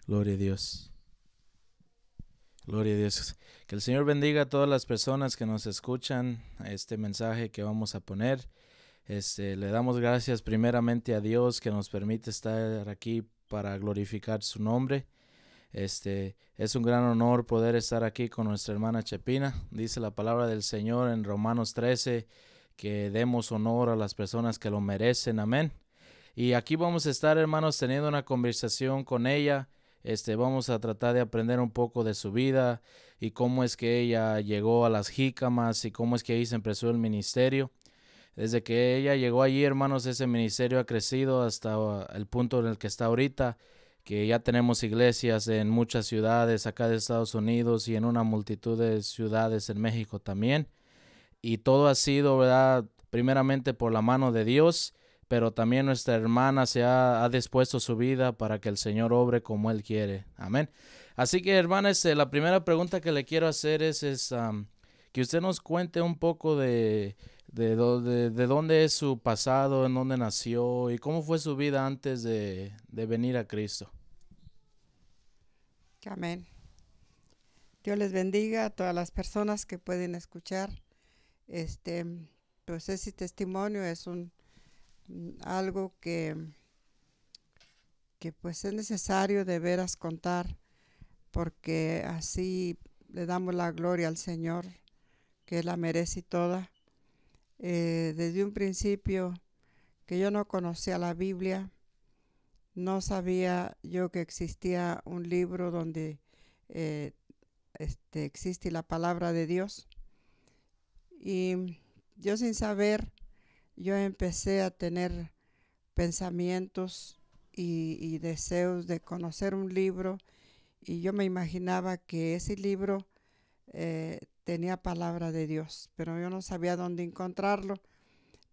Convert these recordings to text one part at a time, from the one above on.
Gloria a Dios. Gloria a Dios. Que el Señor bendiga a todas las personas que nos escuchan este mensaje que vamos a poner. Le damos gracias primeramente a Dios que nos permite estar aquí para glorificar su nombre. Es un gran honor poder estar aquí con nuestra hermana Chepina. Dice la palabra del Señor en Romanos 13 que demos honor a las personas que lo merecen. Amén. Y aquí vamos a estar, hermanos, teniendo una conversación con ella. Vamos a tratar de aprender un poco de su vida y cómo es que ella llegó a las jícamas y cómo es que ahí se empezó el ministerio. Desde que ella llegó allí, hermanos, ese ministerio ha crecido hasta el punto en el que está ahorita, que ya tenemos iglesias en muchas ciudades acá de Estados Unidos y en una multitud de ciudades en México también. Y todo ha sido, ¿verdad? Primeramente por la mano de Dios, pero también nuestra hermana ha dispuesto su vida para que el Señor obre como Él quiere. Amén. Así que, hermana, la primera pregunta que le quiero hacer es que usted nos cuente un poco de dónde es su pasado, en dónde nació y cómo fue su vida antes de venir a Cristo. Amén. Dios les bendiga a todas las personas que pueden escuchar. Este, pues ese testimonio es algo que pues es necesario de veras contar, porque así le damos la gloria al Señor, que Él la merece toda. Desde un principio que yo no conocía la Biblia, no sabía yo que existía un libro donde eh, existe la palabra de Dios. Y yo sin saber, yo empecé a tener pensamientos y deseos de conocer un libro, y yo me imaginaba que ese libro tenía palabra de Dios, pero yo no sabía dónde encontrarlo.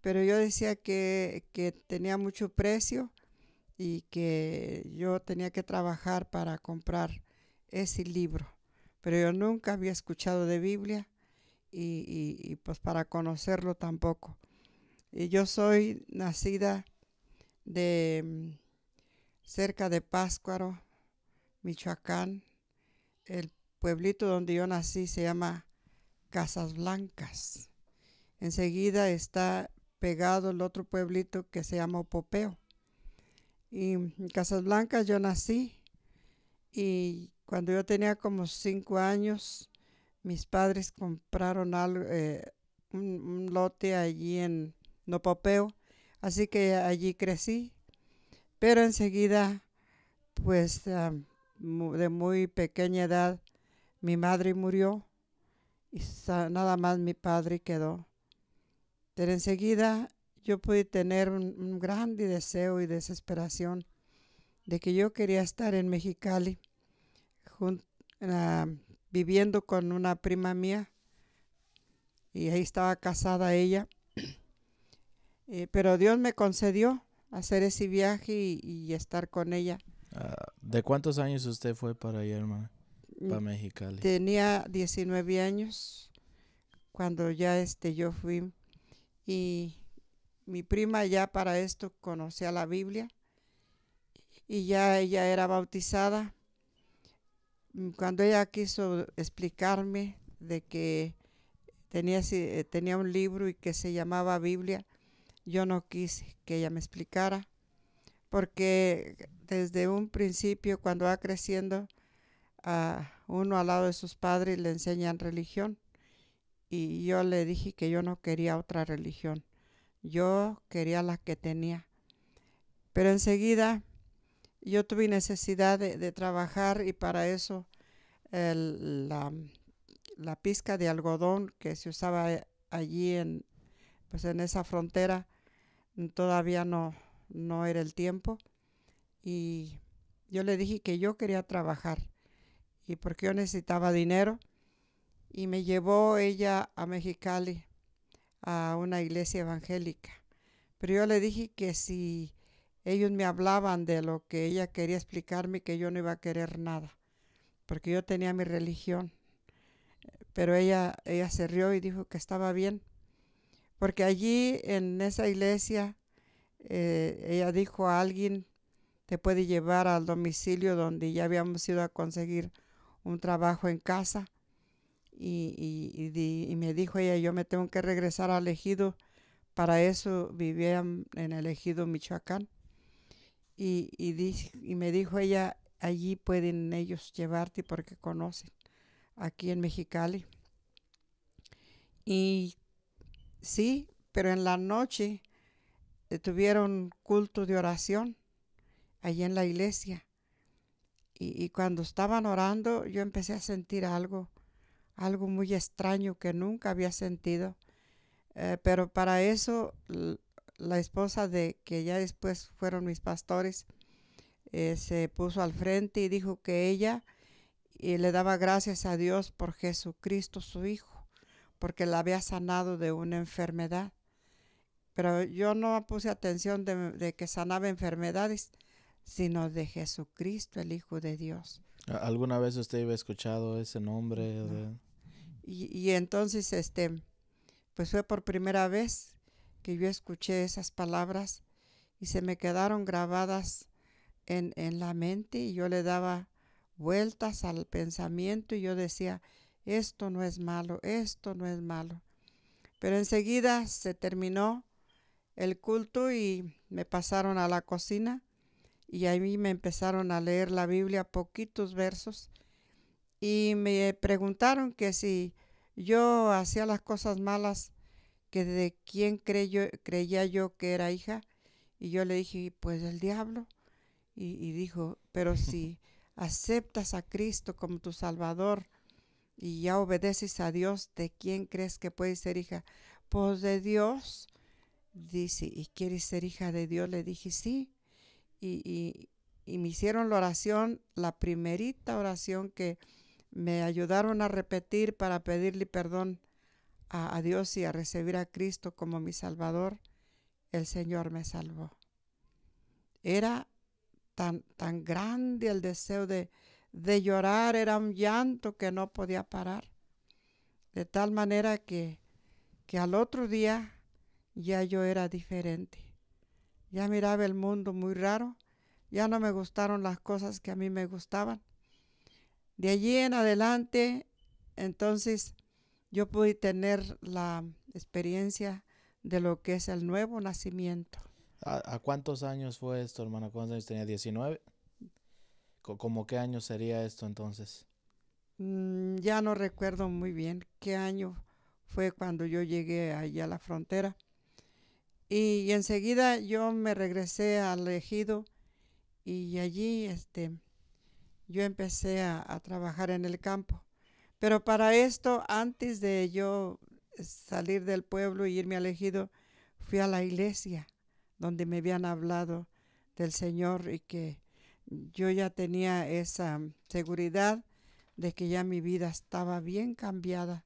Pero yo decía que tenía mucho precio y que yo tenía que trabajar para comprar ese libro. Pero yo nunca había escuchado de Biblia y pues para conocerlo tampoco. Y yo soy nacida de cerca de Pátzcuaro, Michoacán. El pueblito donde yo nací se llama Casas Blancas. Enseguida está pegado el otro pueblito que se llama Popeo. Y en Casas Blancas yo nací, y cuando yo tenía como 5 años, mis padres compraron un lote allí en Nopopeo, así que allí crecí. Pero enseguida, pues de muy pequeña edad, mi madre murió y nada más mi padre quedó. Pero enseguida yo pude tener un grande deseo y desesperación de que yo quería estar en Mexicali, jun- ah, viviendo con una prima mía, y ahí estaba casada ella. Pero Dios me concedió hacer ese viaje y estar con ella. ¿De cuántos años usted fue para allá, hermana? Mm, Para Mexicali. Tenía 19 años cuando ya yo fui, y mi prima ya para esto conocía la Biblia y ya ella era bautizada. Cuando ella quiso explicarme de que tenía un libro y que se llamaba Biblia, yo no quise que ella me explicara, porque desde un principio, cuando va creciendo, a uno al lado de sus padres le enseñan religión, y yo le dije que yo no quería otra religión, yo quería la que tenía. Pero enseguida yo tuve necesidad de trabajar, y para eso el- la, la pizca de algodón que se usaba allí pues en esa frontera todavía no era el tiempo, y yo le dije que yo quería trabajar y porque yo necesitaba dinero, y me llevó ella a Mexicali a una iglesia evangélica. Pero yo le dije que si ellos me hablaban de lo que ella quería explicarme, que yo no iba a querer nada, porque yo tenía mi religión. Pero ella se rió y dijo que estaba bien, porque allí en esa iglesia ella dijo a alguien te puede llevar al domicilio donde ya habíamos ido a conseguir un trabajo en casa. Y me dijo ella, yo me tengo que regresar al ejido. Para eso vivía en el ejido Michoacán. Y me dijo ella, allí pueden ellos llevarte porque conocen, aquí en Mexicali. Y sí, pero en la noche tuvieron culto de oración allí en la iglesia. Y cuando estaban orando, yo empecé a sentir algo muy extraño que nunca había sentido. Pero para eso, la esposa de que ya después fueron mis pastores, se puso al frente y dijo que ella le daba gracias a Dios por Jesucristo su Hijo, porque la había sanado de una enfermedad. Pero yo no puse atención de que sanaba enfermedades, sino de Jesucristo, el Hijo de Dios. ¿Alguna vez usted había escuchado ese nombre? No. Y entonces, pues fue por primera vez que yo escuché esas palabras y se me quedaron grabadas en la mente, y yo le daba vueltas al pensamiento y yo decía, esto no es malo, esto no es malo. Pero enseguida se terminó el culto y me pasaron a la cocina y ahí me empezaron a leer la Biblia, poquitos versos, y me preguntaron que si yo hacía las cosas malas, que de quién creía yo que era hija, y yo le dije, pues del diablo. Y dijo, pero si aceptas a Cristo como tu Salvador y ya obedeces a Dios, ¿de quién crees que puedes ser hija? Pues de Dios. Dice, ¿y quieres ser hija de Dios? Le dije, sí. Y me hicieron la oración, la primerita oración que me ayudaron a repetir para pedirle perdón a Dios y a recibir a Cristo como mi Salvador. El Señor me salvó. Era tan grande el deseo de llorar, era un llanto que no podía parar. De tal manera que al otro día ya yo era diferente. Ya miraba el mundo muy raro, ya no me gustaron las cosas que a mí me gustaban. De allí en adelante, entonces, yo pude tener la experiencia de lo que es el nuevo nacimiento. ¿A cuántos años fue esto, hermana? ¿Cuántos años tenía? ¿19? ¿Cómo qué año sería esto entonces? Ya no recuerdo muy bien qué año fue cuando yo llegué allá a la frontera. Y enseguida yo me regresé al ejido y allí yo empecé a trabajar en el campo. Pero para esto, antes de yo salir del pueblo y irme al ejido, fui a la iglesia donde me habían hablado del Señor y que yo ya tenía esa seguridad de que ya mi vida estaba bien cambiada.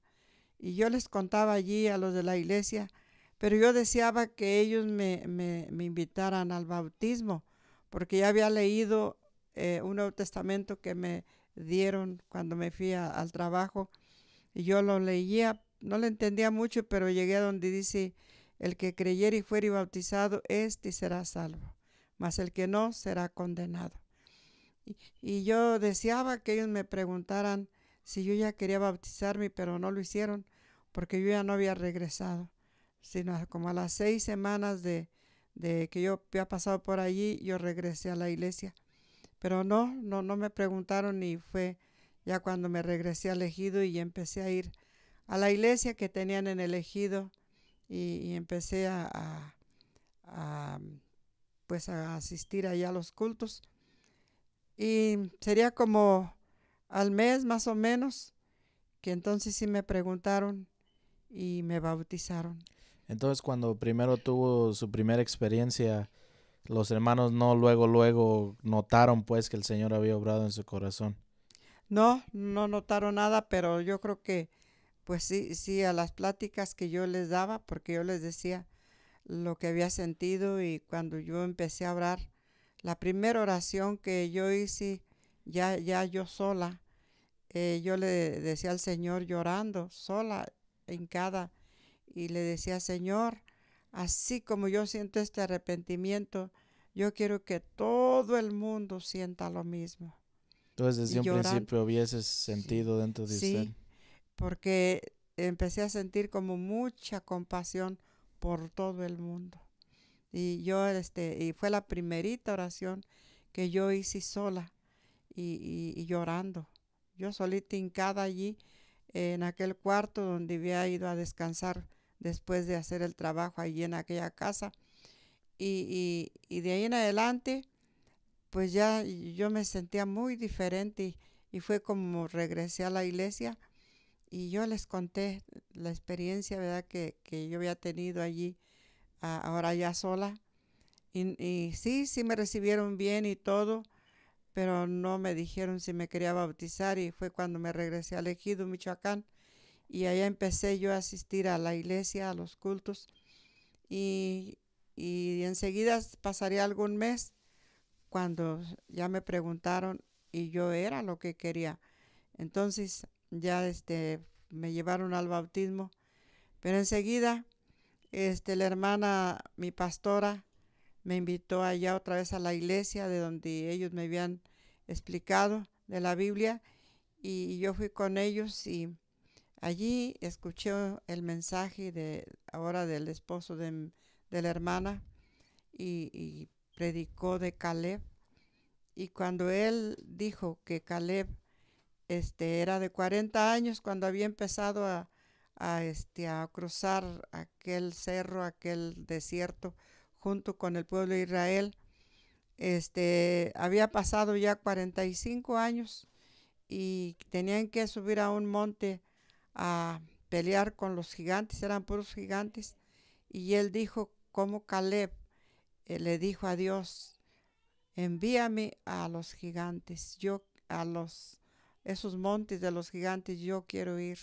Y yo les contaba allí a los de la iglesia, pero yo deseaba que ellos me invitaran al bautismo, porque ya había leído un Nuevo Testamento que me dieron cuando me fui al trabajo, y yo lo leía, no lo entendía mucho, pero llegué a donde dice, el que creyere y fuere bautizado, este será salvo, mas el que no será condenado. Y yo deseaba que ellos me preguntaran si yo ya quería bautizarme, pero no lo hicieron, porque yo ya no había regresado, sino como a las 6 semanas de que yo había pasado por allí, yo regresé a la iglesia. Pero no me preguntaron, y fue ya cuando me regresé al ejido y empecé a ir a la iglesia que tenían en el ejido, y empecé a, pues a asistir allá a los cultos. Y sería como al mes más o menos que entonces sí me preguntaron y me bautizaron. Entonces, cuando primero tuvo su primera experiencia, los hermanos no luego notaron pues que el Señor había obrado en su corazón. No notaron nada, pero yo creo que pues sí, a las pláticas que yo les daba, porque yo les decía lo que había sentido, y cuando yo empecé a orar, la primera oración que yo hice, ya yo sola, yo le decía al Señor llorando, sola, hincada, y le decía, Señor, así como yo siento este arrepentimiento, yo quiero que todo el mundo sienta lo mismo. Entonces, desde Y un llorando, principio hubieses sí, sentido dentro de usted. sí, porque empecé a sentir como mucha compasión por todo el mundo. Y yo, y fue la primerita oración que yo hice sola y llorando. Yo solita hincada allí en aquel cuarto donde había ido a descansar después de hacer el trabajo allí en aquella casa. Y de ahí en adelante, pues ya yo me sentía muy diferente y fue como regresé a la iglesia y yo les conté la experiencia, ¿verdad? Que yo había tenido allí, ahora ya sola. Y sí, sí me recibieron bien y todo, pero no me dijeron si me quería bautizar y fue cuando me regresé al Ejido, Michoacán, y allá empecé yo a asistir a la iglesia, a los cultos, y, y enseguida pasaría algún mes cuando ya me preguntaron y yo era lo que quería. Entonces ya me llevaron al bautismo, pero enseguida la hermana, mi pastora, me invitó allá otra vez a la iglesia de donde ellos me habían explicado de la Biblia y yo fui con ellos y allí escuché el mensaje de ahora del esposo de la hermana y predicó de Caleb y cuando él dijo que Caleb era de 40 años cuando había empezado a cruzar aquel cerro, aquel desierto junto con el pueblo de Israel. Había pasado ya 45 años y tenían que subir a un monte a pelear con los gigantes, eran puros gigantes. Y él dijo como Caleb le dijo a Dios, envíame a los gigantes, yo a esos montes de los gigantes yo quiero ir.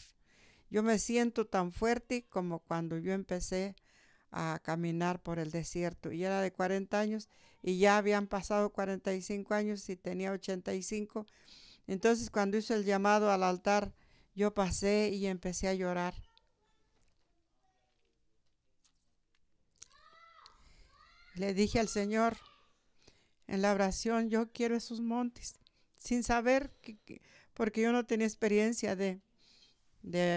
Yo me siento tan fuerte como cuando yo empecé a caminar por el desierto y era de 40 años y ya habían pasado 45 años y tenía 85. Entonces cuando hizo el llamado al altar, yo pasé y empecé a llorar. Le dije al Señor en la oración, yo quiero esos montes, sin saber, porque yo no tenía experiencia de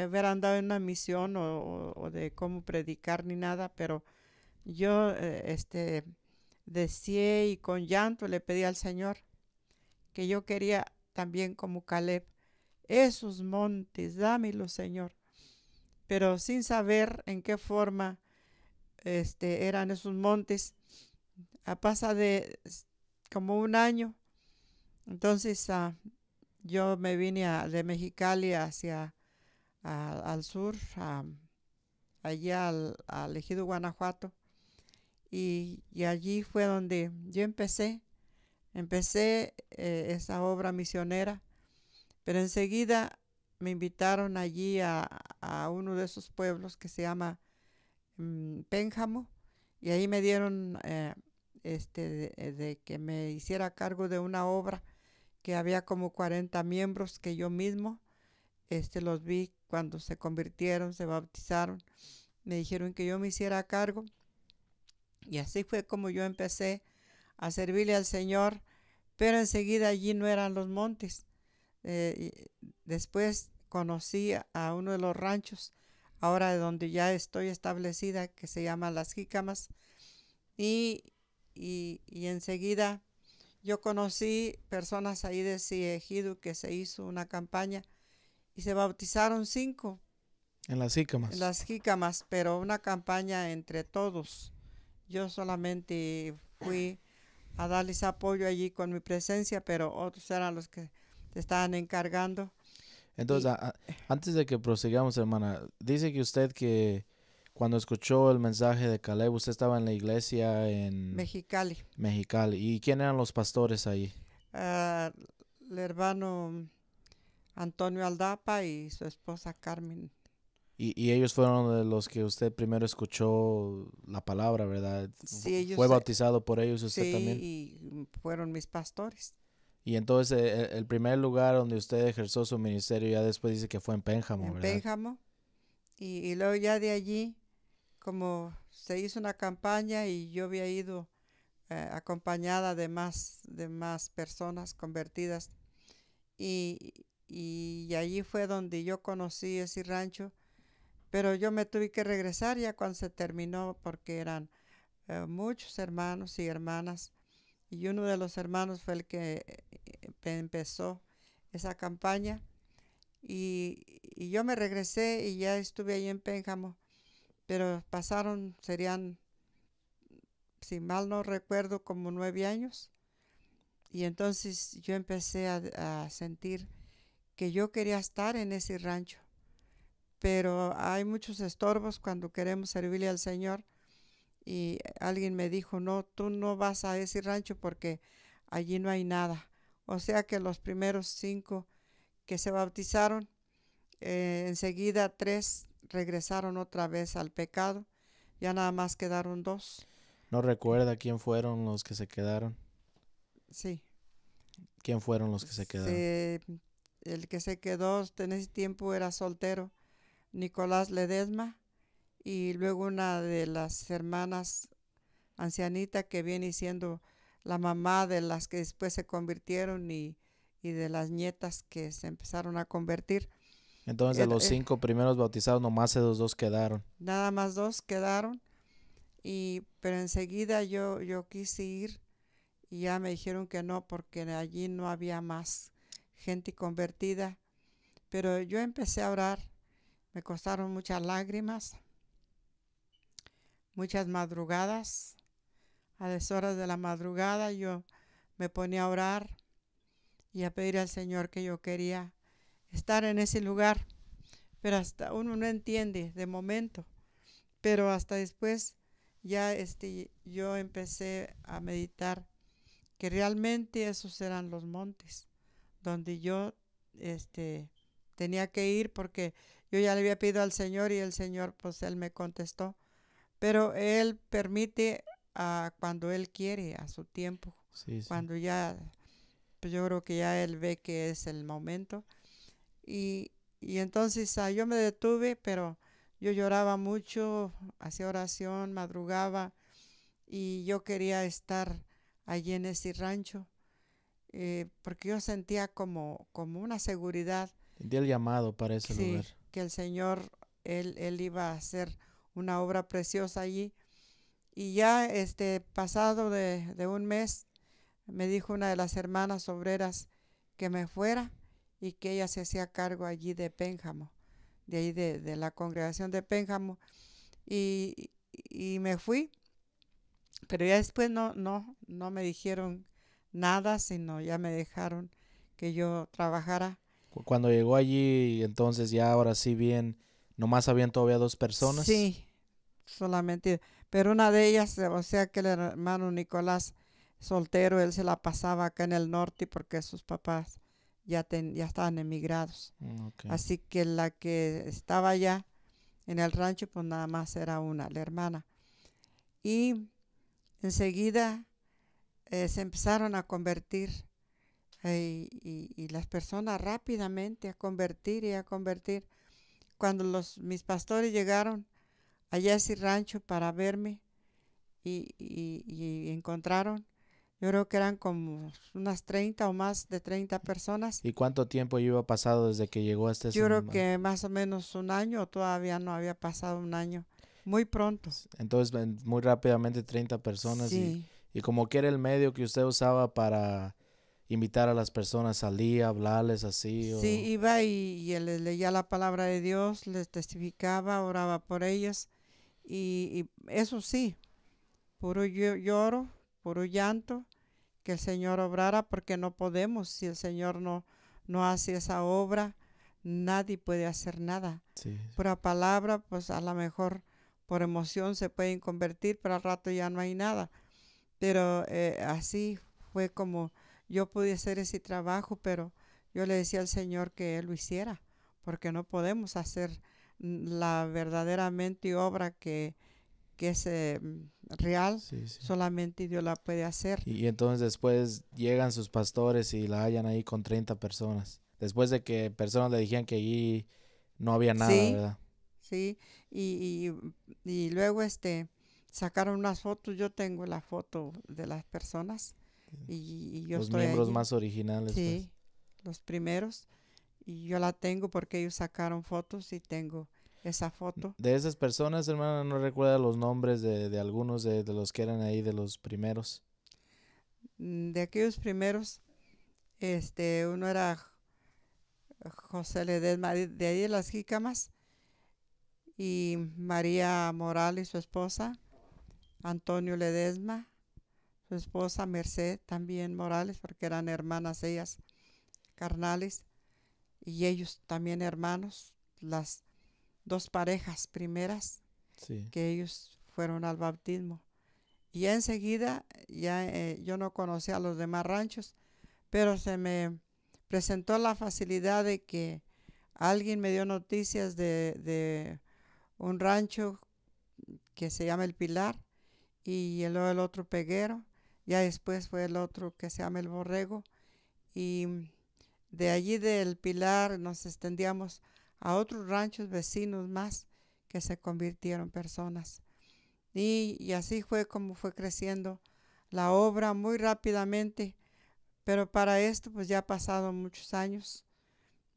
haber andado en una misión o de cómo predicar ni nada, pero yo deseé y con llanto le pedí al Señor que yo quería también como Caleb esos montes, dámelos, Señor, pero sin saber en qué forma eran esos montes. A pasa de como un año, entonces yo me vine de Mexicali hacia al sur, allá al Ejido Guanajuato, y allí fue donde yo empecé esa obra misionera, pero enseguida me invitaron allí a uno de esos pueblos que se llama Pénjamo, y ahí me dieron de que me hiciera cargo de una obra que había como 40 miembros que yo mismo los vi cuando se convirtieron, se bautizaron, me dijeron que yo me hiciera cargo y así fue como yo empecé a servirle al Señor, pero enseguida allí no eran los montes. Después conocí a uno de los ranchos, ahora de donde ya estoy establecida, que se llama Las Jícamas, y, y enseguida yo conocí personas ahí de ese ejido que se hizo una campaña y se bautizaron 5 En las en jícamas. Las Jícamas, pero una campaña entre todos. Yo solamente fui a darles apoyo allí con mi presencia, pero otros eran los que se estaban encargando. Entonces, Y antes de que prosigamos, hermana, dice que usted que cuando escuchó el mensaje de Caleb, usted estaba en la iglesia en Mexicali, Mexicali. ¿Y quién eran los pastores ahí? el hermano Antonio Aldapa y su esposa Carmen. Y ellos fueron de los que usted primero escuchó la palabra, ¿verdad? Sí, ¿Fue ellos, bautizado por ellos usted sí, también? y fueron mis pastores Y entonces el primer lugar donde usted ejerció su ministerio ya después dice que fue en Pénjamo, en ¿verdad? Pénjamo. Y luego ya de allí, como se hizo una campaña y yo había ido acompañada de más personas convertidas. Y allí fue donde yo conocí ese rancho, pero yo me tuve que regresar ya cuando se terminó porque eran muchos hermanos y hermanas, y uno de los hermanos fue el que empezó esa campaña, y yo me regresé y ya estuve ahí en Pénjamo, pero pasaron, serían, si mal no recuerdo, como 9 años, y entonces yo empecé a sentir que yo quería estar en ese rancho, pero hay muchos estorbos cuando queremos servirle al Señor. Y alguien me dijo, no, tú no vas a ese rancho porque allí no hay nada. O sea que los primeros 5 que se bautizaron, enseguida 3 regresaron otra vez al pecado. Ya nada más quedaron 2. ¿No recuerda quién fueron los que se quedaron? Sí. ¿Quién fueron los que se quedaron? El que se quedó en ese tiempo era soltero, Nicolás Ledesma, y luego una de las hermanas ancianita que viene siendo la mamá de las que después se convirtieron, y de las nietas que se empezaron a convertir. Entonces de los 5 primeros bautizados, nomás esos 2 quedaron. Nada más 2 quedaron, pero enseguida yo quise ir y ya me dijeron que no porque allí no había más gente convertida. Pero yo empecé a orar, me costaron muchas lágrimas, muchas madrugadas. A las horas de la madrugada yo me ponía a orar y a pedir al Señor que yo quería estar en ese lugar, pero hasta uno no entiende de momento, pero hasta después ya yo empecé a meditar que realmente esos eran los montes donde yo tenía que ir, porque yo ya le había pedido al Señor y el Señor pues él me contestó, pero él permite cuando él quiere, a su tiempo, Sí, sí. cuando ya, pues yo creo que ya él ve que es el momento. Y entonces yo me detuve, pero yo lloraba mucho, hacía oración, madrugaba, y yo quería estar allí en ese rancho, porque yo sentía como una seguridad. Sentí el llamado para ese lugar. Sí, que el Señor, él iba a hacer una obra preciosa allí. Y ya pasado de un mes, me dijo una de las hermanas obreras que me fuera y que ella se hacía cargo allí de Pénjamo, de ahí de la congregación de Pénjamo. Y me fui, pero ya después no me dijeron nada, sino ya me dejaron que yo trabajara. Cuando llegó allí, entonces ya ahora sí bien, nomás habían todavía 2 personas. Sí, solamente, pero una de ellas, o sea que el hermano Nicolás, soltero, él se la pasaba acá en el norte porque sus papás ya estaban emigrados. Okay. Así que la que estaba allá en el rancho, pues nada más era la hermana. Y enseguida se empezaron a convertir, y las personas rápidamente a convertir y a convertir. Cuando mis pastores llegaron allá a ese rancho para verme y encontraron, yo creo que eran como unas 30 o más de 30 personas. ¿Y cuánto tiempo iba pasado desde que llegó hasta ese Yo creo que más o menos un año, o todavía no había pasado un año, muy pronto. Entonces muy rápidamente 30 personas. Sí. Y como que era el medio que usted usaba para invitar a las personas al día, hablarles así. Sí, iba y él les leía la palabra de Dios, les testificaba, oraba por ellos, y eso sí, puro lloro, puro llanto, que el Señor obrara, porque no podemos, si el Señor no hace esa obra, nadie puede hacer nada. Sí. Pura palabra, pues a lo mejor por emoción se pueden convertir, pero al rato ya no hay nada. Pero así fue como yo pude hacer ese trabajo, pero yo le decía al Señor que Él lo hiciera, porque no podemos hacer la verdaderamente obra que es real, Sí, sí. solamente Dios la puede hacer. Y entonces después llegan sus pastores y la hallan ahí con 30 personas. Después de que personas le dijeron que allí no había nada, Sí, ¿verdad? sí, y luego sacaron unas fotos. Yo tengo la foto de las personas y yo Los estoy miembros allí. más originales, pues. Sí, los primeros. Y yo la tengo porque ellos sacaron fotos y tengo esa foto. De esas personas, hermana, no recuerda los nombres de algunos de los que eran ahí, de los primeros. De aquellos primeros, uno era José Ledesma, de ahí de las Jícamas, y María Morales, su esposa, Antonio Ledesma, su esposa Merced, también Morales, porque eran hermanas ellas, carnales, y ellos también hermanos, las dos parejas primeras Sí. que ellos fueron al bautismo. Y ya enseguida, yo no conocía a los demás ranchos, pero se me presentó la facilidad de que alguien me dio noticias de un rancho que se llama El Pilar y el otro Peguero. Ya después fue el otro que se llama El Borrego. Y de allí del Pilar nos extendíamos a otros ranchos vecinos más que se convirtieron personas. Y así fue como fue creciendo la obra muy rápidamente. Pero para esto pues ya ha pasado muchos años.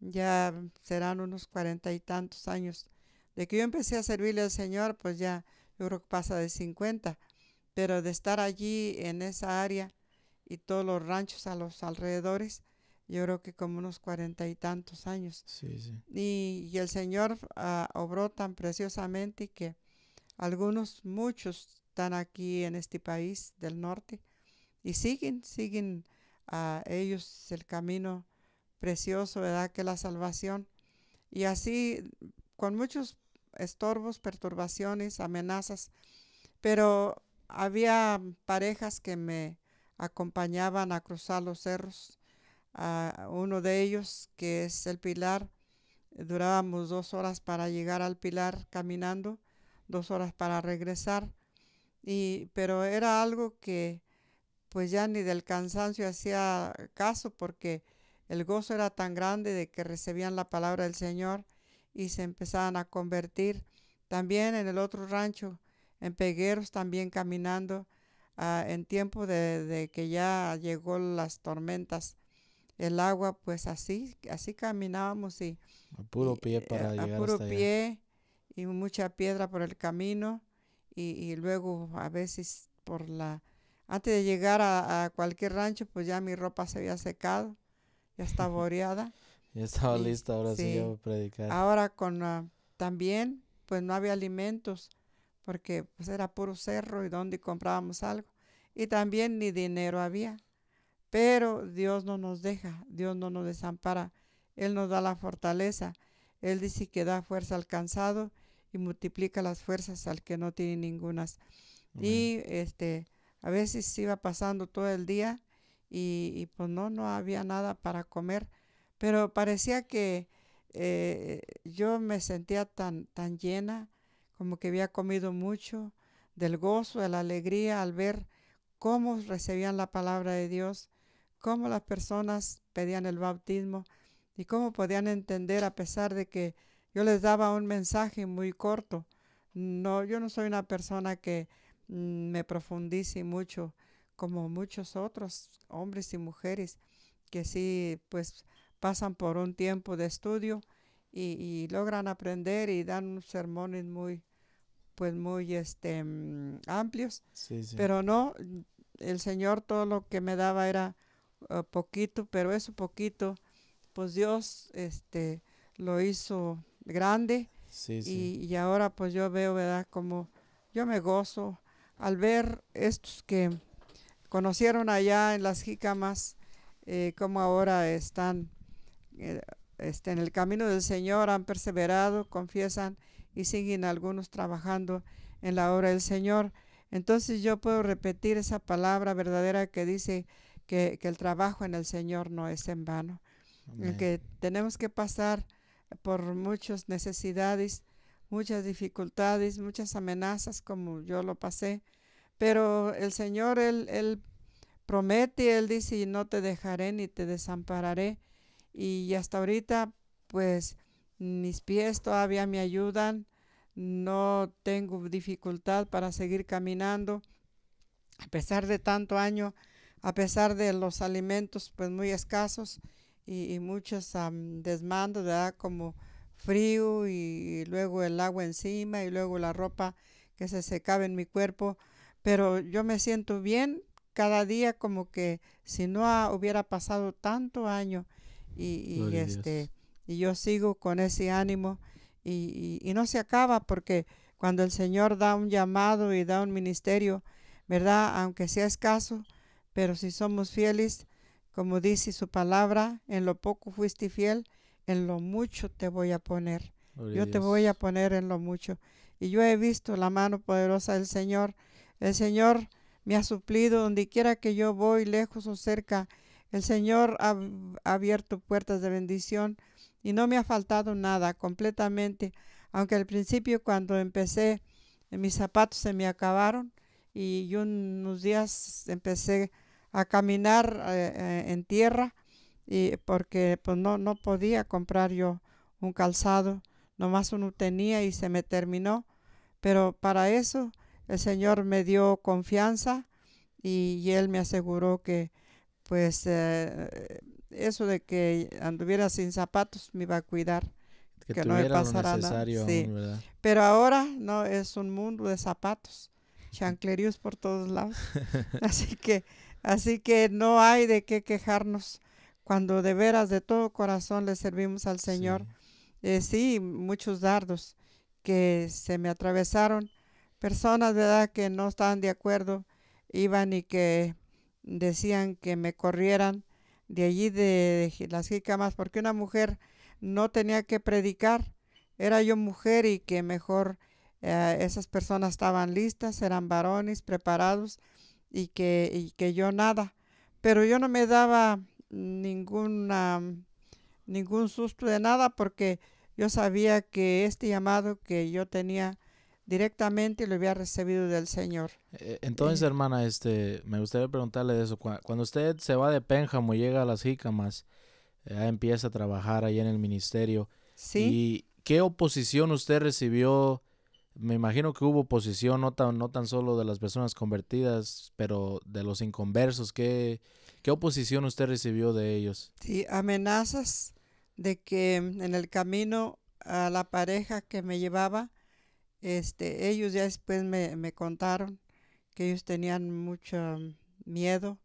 Ya serán unos 40 y tantos años. De que yo empecé a servirle al Señor, pues ya yo creo que pasa de 50. Pero de estar allí en esa área y todos los ranchos a los alrededores, yo creo que como unos 40 y tantos años. Sí, sí. Y el Señor obró tan preciosamente que muchos están aquí en este país del norte y siguen a ellos el camino precioso, ¿verdad? Que la salvación. Y así, con muchos estorbos, perturbaciones, amenazas, pero había parejas que me acompañaban a cruzar los cerros. Uno de ellos, que es el Pilar, durábamos 2 horas para llegar al Pilar caminando, 2 horas para regresar. Pero era algo que pues ya ni del cansancio hacía caso, porque el gozo era tan grande de que recibían la palabra del Señor y se empezaban a convertir. También en el otro rancho, en Pegueros, también caminando, en tiempo de que ya llegó las tormentas, el agua, pues así caminábamos A puro y, pie para a llegar puro hasta allá. pie y mucha piedra por el camino y luego a veces antes de llegar a cualquier rancho, pues ya mi ropa se había secado, ya estaba oreada. Ya estaba Y lista ahora sí ya sí, para predicar. ahora también, pues no había alimentos, porque pues era puro cerro y donde comprábamos algo. Y también ni dinero había. Pero Dios no nos deja, Dios no nos desampara, Él nos da la fortaleza. Él dice que da fuerza al cansado y multiplica las fuerzas al que no tiene ningunas. Amén. Y a veces iba pasando todo el día y pues no había nada para comer, pero parecía que yo me sentía tan llena, como que había comido mucho, del gozo, de la alegría al ver cómo recibían la palabra de Dios, cómo las personas pedían el bautismo y cómo podían entender a pesar de que yo les daba un mensaje muy corto. No, yo no soy una persona que me profundice mucho como muchos otros hombres y mujeres que sí pues pasan por un tiempo de estudio y logran aprender y dan unos sermones muy amplios, Sí, sí. pero no, el Señor todo lo que me daba era poquito, pero eso poquito, pues Dios lo hizo grande Sí, sí. y ahora pues yo veo, ¿verdad? Como yo me gozo al ver estos que conocieron allá en las jícamas, como ahora están eh, en el camino del Señor, han perseverado, confiesan y siguen algunos trabajando en la obra del Señor. Entonces yo puedo repetir esa palabra verdadera que dice que el trabajo en el Señor no es en vano, en Amén. que tenemos que pasar por muchas necesidades, muchas dificultades, muchas amenazas como yo lo pasé, pero el Señor, Él promete, Él dice, y no te dejaré ni te desampararé. Y hasta ahorita, pues mis pies todavía me ayudan, no tengo dificultad para seguir caminando, a pesar de tanto año, a pesar de los alimentos pues muy escasos y muchos desmandos, ¿verdad? Como frío y luego el agua encima y luego la ropa que se secaba en mi cuerpo, pero yo me siento bien cada día como que si no hubiera pasado tanto año y Gloria a Dios. y yo sigo con ese ánimo y no se acaba porque cuando el Señor da un llamado y da un ministerio, ¿verdad? Aunque sea escaso, pero si somos fieles, como dice su palabra, en lo poco fuiste fiel, en lo mucho te voy a poner. Gloria a Yo te voy a Dios. poner en lo mucho. Y yo he visto la mano poderosa del Señor. El Señor me ha suplido donde quiera que yo voy, lejos o cerca. El Señor ha abierto puertas de bendición y no me ha faltado nada completamente. Aunque al principio cuando empecé, mis zapatos se me acabaron y yo unos días empecé a caminar en tierra y porque pues no podía comprar yo un calzado, nomás uno tenía y se me terminó, pero para eso el Señor me dio confianza y Él me aseguró que pues eso de que anduviera sin zapatos me iba a cuidar, Que que no me tuviera lo pasara nada, necesario sí, aún, ¿verdad? pero ahora no es un mundo de zapatos, chancleríos por todos lados. Así que, así que no hay de qué quejarnos cuando de veras de todo corazón le servimos al Señor. Sí. Sí, muchos dardos que se me atravesaron, personas, ¿verdad?, que no estaban de acuerdo, iban y que decían que me corrieran de allí de las jícamas, porque una mujer no tenía que predicar, era yo mujer y que mejor esas personas estaban listas, eran varones preparados y que yo nada. Pero yo no me daba ninguna, ningún susto de nada porque yo sabía que este llamado que yo tenía directamente lo había recibido del Señor. Entonces, Eh, hermana, me gustaría preguntarle de eso. Cuando usted se va de Pénjamo y llega a las Jícamas, empieza a trabajar ahí en el ministerio, sí, ¿y qué oposición usted recibió? Me imagino que hubo oposición no tan solo de las personas convertidas, pero de los inconversos. ¿Qué oposición usted recibió de ellos? sí, amenazas de que en el camino a la pareja que me llevaba, ellos ya después me contaron que ellos tenían mucho miedo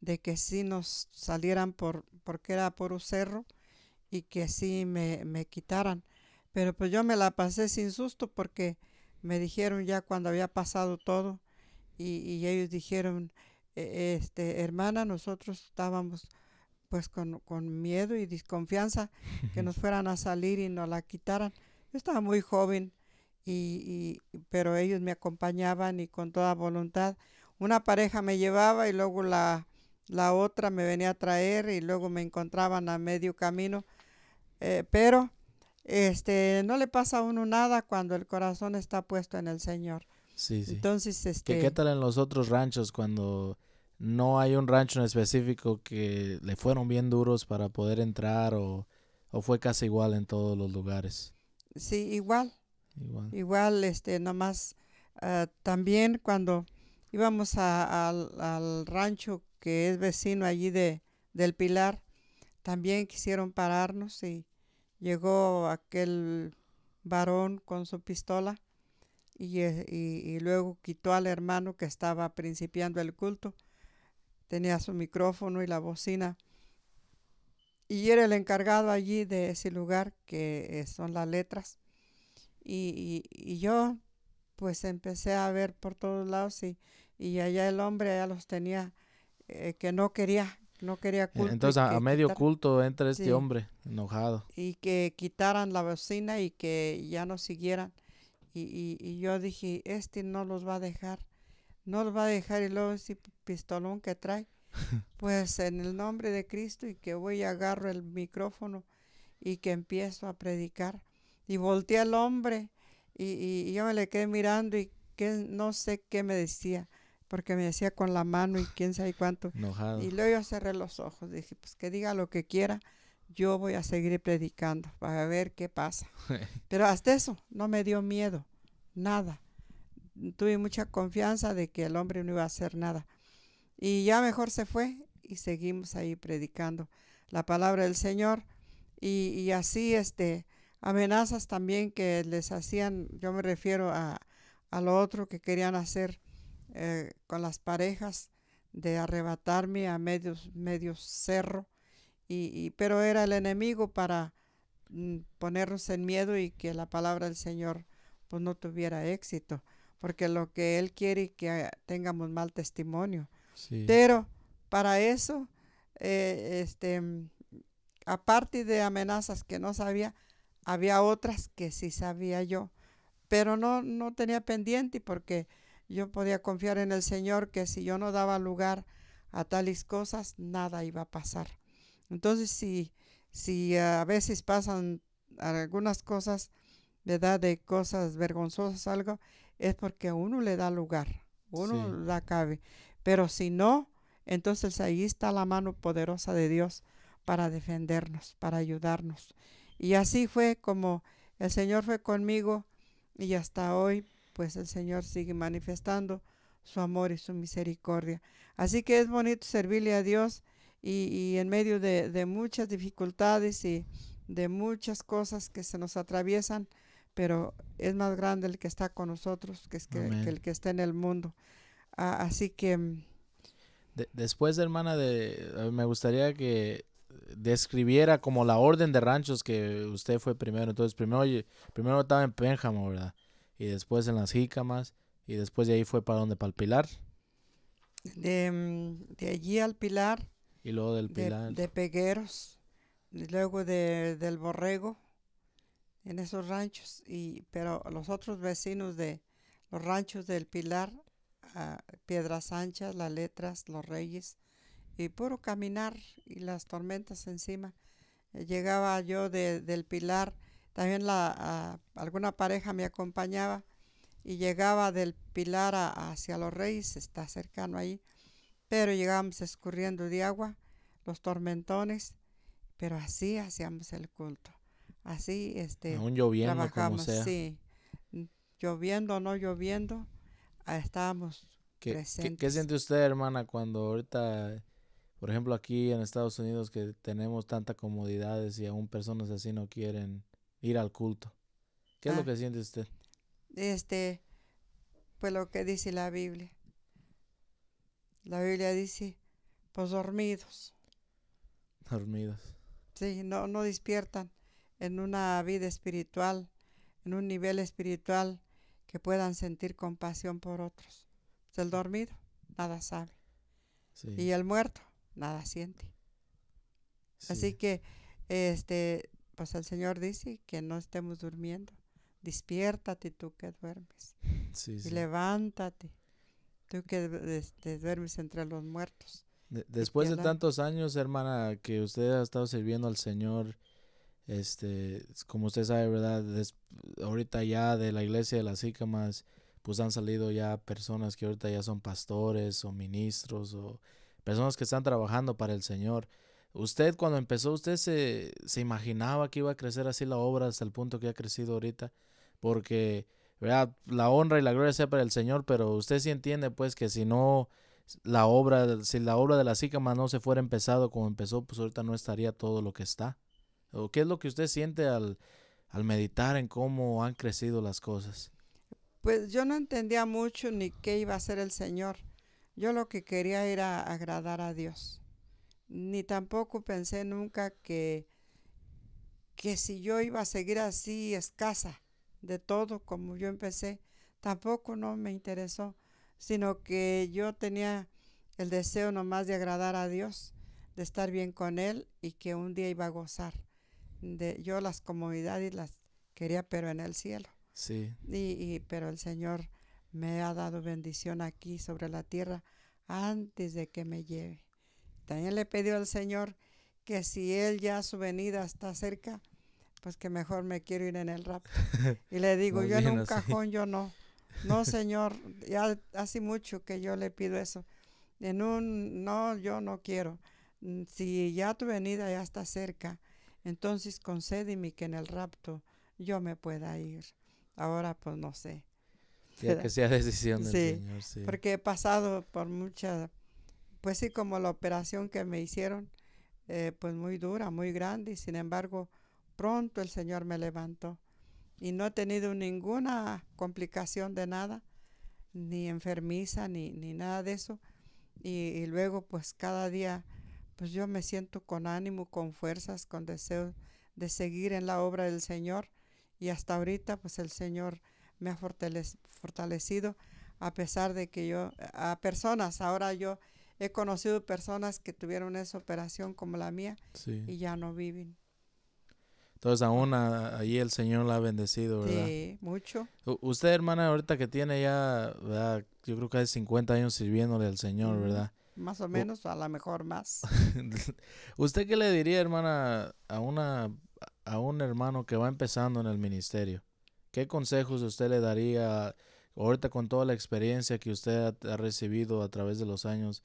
de que sí nos salieran porque era por un cerro y que sí me quitaran. Pero pues yo me la pasé sin susto porque me dijeron ya cuando había pasado todo y ellos dijeron, hermana, nosotros estábamos pues con miedo y desconfianza que nos fueran a salir y nos la quitaran. Yo estaba muy joven, pero ellos me acompañaban y con toda voluntad. Una pareja me llevaba y luego la otra me venía a traer y luego me encontraban a medio camino. Pero no le pasa a uno nada cuando el corazón está puesto en el Señor. Sí, sí. Entonces, ¿Qué tal en los otros ranchos cuando no hay un rancho en específico que le fueron bien duros para poder entrar o fue casi igual en todos los lugares? sí, igual, Igual. igual, nomás también cuando íbamos al rancho que es vecino allí del Pilar, también quisieron pararnos y llegó aquel varón con su pistola y luego quitó al hermano que estaba principiando el culto, tenía su micrófono y la bocina y era el encargado allí de ese lugar que son las letras y yo pues empecé a ver por todos lados y allá el hombre ya los tenía que no quería culto y Entonces a que medio quitar, culto entra este sí, hombre enojado. y que quitaran la bocina y que ya no siguieran. Y yo dije, no los va a dejar, no los va a dejar y luego ese pistolón que trae, pues en el nombre de Cristo y que voy y agarro el micrófono y que empiezo a predicar. Y volteé al hombre y yo me le quedé mirando y que no sé qué me decía, porque me decía con la mano y quién sabe cuánto. Enojado. Y luego yo cerré los ojos, dije, pues que diga lo que quiera, yo voy a seguir predicando para ver qué pasa. Pero hasta eso no me dio miedo, nada. Tuve mucha confianza de que el hombre no iba a hacer nada. Y ya mejor se fue y seguimos ahí predicando la palabra del Señor. Y así amenazas también que les hacían, yo me refiero a lo otro que querían hacer con las parejas, de arrebatarme a medios cerro, pero era el enemigo para ponernos en miedo y que la palabra del Señor pues no tuviera éxito, porque lo que Él quiere es que tengamos mal testimonio. Sí, Pero para eso, aparte de amenazas que no sabía, había otras que sí sabía yo, pero no tenía pendiente porque yo podía confiar en el Señor que si yo no daba lugar a tales cosas, nada iba a pasar. Entonces, si a veces pasan algunas cosas, ¿verdad? De cosas vergonzosas, algo, es porque a uno le da lugar, uno sí, le da cabe. Pero si no, entonces ahí está la mano poderosa de Dios para defendernos, para ayudarnos. Y así fue como el Señor fue conmigo y hasta hoy, pues el Señor sigue manifestando su amor y su misericordia. Así que es bonito servirle a Dios y en medio de muchas dificultades y de muchas cosas que se nos atraviesan, pero es más grande el que está con nosotros que amén. el que está en el mundo. Así que Después, hermana, me gustaría que describiera como la orden de ranchos que usted fue primero. Entonces, primero estaba en Pénjamo, ¿verdad? Y después en las Jícamas, y después de ahí fue para donde, para el Pilar, de allí al Pilar, y luego del Pilar. de Pegueros, y luego del Borrego, en esos ranchos, pero los otros vecinos de los ranchos del Pilar, Piedras Anchas, Las Letras, Los Reyes, y puro caminar y las tormentas encima. Llegaba yo del Pilar, también alguna pareja me acompañaba y llegaba del Pilar hacia Los Reyes, está cercano ahí, pero llegábamos escurriendo de agua, los tormentones, pero así hacíamos el culto, así Aún lloviendo, como trabajamos, sea. sí, lloviendo o no lloviendo, estábamos ¿Qué presentes. siente usted, hermana, cuando ahorita, por ejemplo, aquí en Estados Unidos, que tenemos tantas comodidades y aún personas así no quieren ir al culto? ¿Qué es lo Ah, que siente usted? este, pues lo que dice la Biblia dice, pues dormidos, Dormidos. sí, no despiertan en una vida espiritual, en un nivel espiritual que puedan sentir compasión por otros. Pues el dormido nada sabe Sí, y el muerto nada siente. sí, Así que pues el Señor dice que no estemos durmiendo. Despiértate tú que duermes sí, y sí. levántate tú que duermes entre los muertos. Después de tantos años, hermana, que usted ha estado sirviendo al Señor, como usted sabe, ¿verdad? Ahorita ya de la iglesia de las Jícamas, pues han salido ya personas que ahorita ya son pastores o ministros o personas que están trabajando para el Señor. Usted cuando empezó, ¿usted se imaginaba que iba a crecer así la obra hasta el punto que ha crecido ahorita? Porque, ¿verdad? La honra y la gloria sea para el Señor, pero usted sí entiende pues que si la obra de la Jícamas no se fuera empezado como empezó, pues ahorita no estaría todo lo que está. ¿O qué es lo que usted siente al meditar en cómo han crecido las cosas? Pues yo no entendía mucho ni qué iba a hacer el Señor. Yo lo que quería era agradar a Dios. Ni tampoco pensé nunca que si yo iba a seguir así escasa de todo como yo empecé, tampoco no me interesó, sino que yo tenía el deseo nomás de agradar a Dios, de estar bien con Él y que un día iba a gozar. Yo las comodidades las quería, pero en el cielo. Sí, Pero el Señor me ha dado bendición aquí sobre la tierra antes de que me lleve. También le pidió al Señor que si Él ya su venida está cerca, pues que mejor me quiero ir en el rapto. Y le digo, más yo en bien un así. cajón, yo no. No, Señor, ya hace mucho que yo le pido eso. No, yo no quiero. Si ya tu venida ya está cerca, entonces concédeme que en el rapto yo me pueda ir. Ahora pues no sé. Ya que sea decisión del Sí, Señor, sí. porque he pasado por mucha, pues sí, como la operación que me hicieron, pues muy dura, muy grande, y sin embargo, pronto el Señor me levantó y no he tenido ninguna complicación de nada, ni enfermiza, ni nada de eso. Y luego, pues cada día, pues yo me siento con ánimo, con fuerzas, con deseo de seguir en la obra del Señor. Y hasta ahorita, pues el Señor me ha fortalecido, a pesar de que yo, a personas, ahora yo he conocido personas que tuvieron esa operación como la mía Sí. y ya no viven. Entonces Oh, aún ahí el Señor la ha bendecido, ¿verdad? sí, mucho. Usted, hermana, ahorita que tiene ya, ¿verdad? Yo creo que hace 50 años sirviéndole al Señor, Mm, ¿verdad? más o U- menos, a lo mejor más. ¿Usted qué le diría, hermana, a un hermano que va empezando en el ministerio? ¿Qué consejos usted le daría ahorita con toda la experiencia que usted ha recibido a través de los años?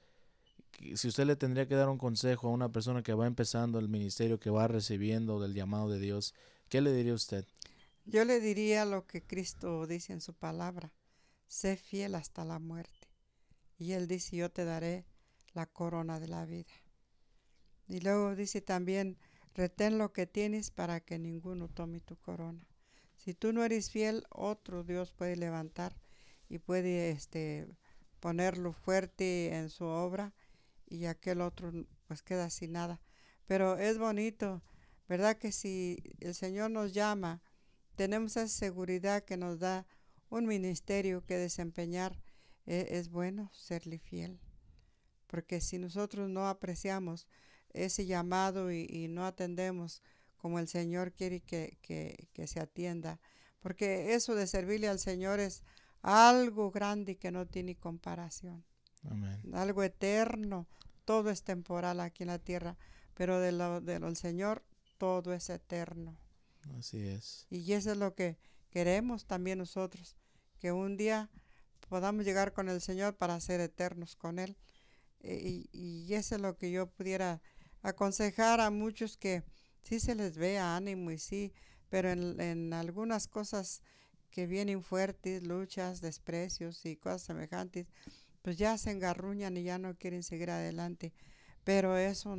Si usted le tendría que dar un consejo a una persona que va empezando el ministerio, que va recibiendo del llamado de Dios, ¿qué le diría usted? Yo le diría lo que Cristo dice en su palabra: sé fiel hasta la muerte. Y Él dice: yo te daré la corona de la vida. Y luego dice también: retén lo que tienes para que ninguno tome tu corona. Si tú no eres fiel, otro Dios puede levantar y puede ponerlo fuerte en su obra, y aquel otro pues queda sin nada. Pero es bonito, ¿verdad? Que si el Señor nos llama, tenemos esa seguridad que nos da un ministerio que desempeñar. Es bueno serle fiel, porque si nosotros no apreciamos ese llamado y no atendemos como el Señor quiere que se atienda, porque eso de servirle al Señor es algo grande que no tiene comparación, Amén. algo eterno. Todo es temporal aquí en la tierra, pero de lo del Señor todo es eterno. Así es. Y eso es lo que queremos también nosotros, que un día podamos llegar con el Señor para ser eternos con Él. Y eso es lo que yo pudiera aconsejar a muchos, que sí se les vea ánimo y sí, pero en algunas cosas que vienen fuertes, luchas, desprecios y cosas semejantes, pues ya se engarruñan y ya no quieren seguir adelante. Pero eso,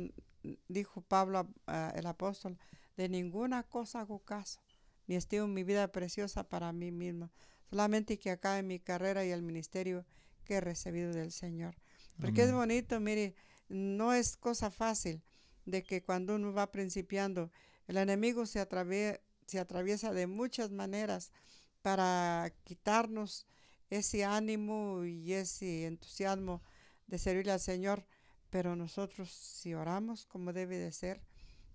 dijo Pablo, el apóstol: de ninguna cosa hago caso, ni estimo mi vida preciosa para mí mismo, solamente que acabe mi carrera y el ministerio que he recibido del Señor. Porque es Amén. bonito, mire, no es cosa fácil de que cuando uno va principiando, el enemigo se atraviesa de muchas maneras para quitarnos ese ánimo y ese entusiasmo de servirle al Señor. Pero nosotros, si oramos como debe de ser,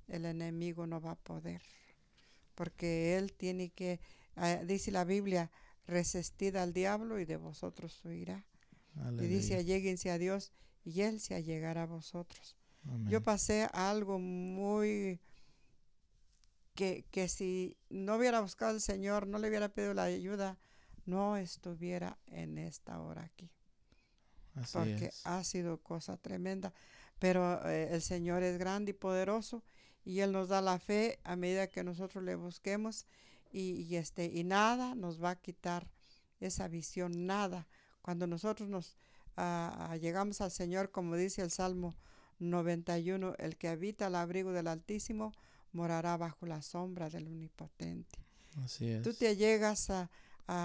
el enemigo no va a poder, porque él tiene que, dice la Biblia: resistid al diablo y de vosotros huirá. Y dice: Aleluya. alléguense a Dios y Él se allegará a vosotros. Yo Amén. pasé algo muy, que si no hubiera buscado al Señor, no le hubiera pedido la ayuda, no estuviera en esta hora aquí, Así porque es. ha sido cosa tremenda. Pero el Señor es grande y poderoso, y Él nos da la fe a medida que nosotros le busquemos, y nada nos va a quitar esa visión, nada. Cuando nosotros nos llegamos al Señor, como dice el Salmo 91: el que habita al abrigo del Altísimo morará bajo la sombra del Omnipotente. Así Tú es. te llegas a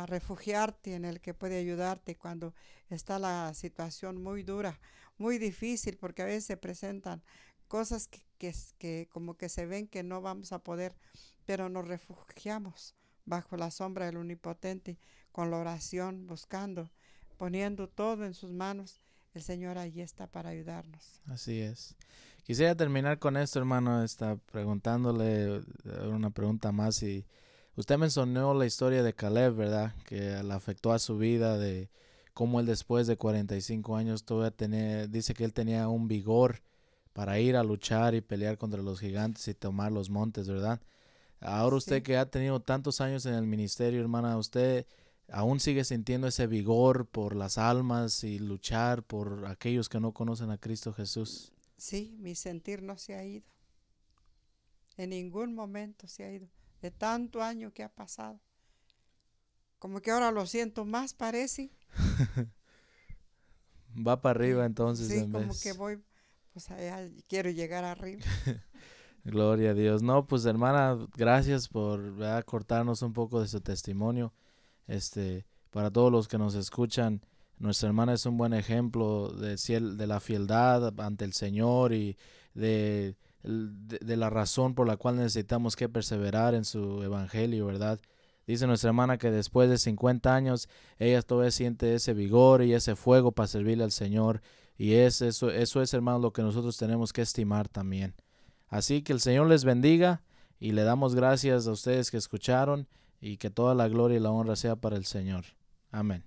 refugiarte en el que puede ayudarte cuando está la situación muy dura, muy difícil, porque a veces se presentan cosas que como que se ven que no vamos a poder, pero nos refugiamos bajo la sombra del Omnipotente, con la oración, buscando, poniendo todo en sus manos. El Señor allí está para ayudarnos. Así es. Quisiera terminar con esto, hermano, preguntándole una pregunta más. Y usted mencionó la historia de Caleb, ¿verdad? Que le afectó a su vida, de cómo él después de 45 años todavía dice que él tenía un vigor para ir a luchar y pelear contra los gigantes y tomar los montes, ¿verdad? Ahora usted Sí, que ha tenido tantos años en el ministerio, hermana, ¿usted aún sigue sintiendo ese vigor por las almas y luchar por aquellos que no conocen a Cristo Jesús? sí, mi sentir no se ha ido. En ningún momento se ha ido. De tanto año que ha pasado, como que ahora lo siento más, parece. Va para arriba entonces Sí, en como que vez. voy, pues allá quiero llegar arriba. Gloria a Dios. No, pues hermana, gracias por, ¿verdad?, cortarnos un poco de su testimonio. Para todos los que nos escuchan, nuestra hermana es un buen ejemplo de la fieldad ante el Señor y de la razón por la cual necesitamos que perseverar en su evangelio, ¿verdad? Dice nuestra hermana que después de 50 años ella todavía siente ese vigor y ese fuego para servirle al Señor. Y eso es, hermano, lo que nosotros tenemos que estimar también. Así que el Señor les bendiga y le damos gracias a ustedes que escucharon y que toda la gloria y la honra sea para el Señor. Amén.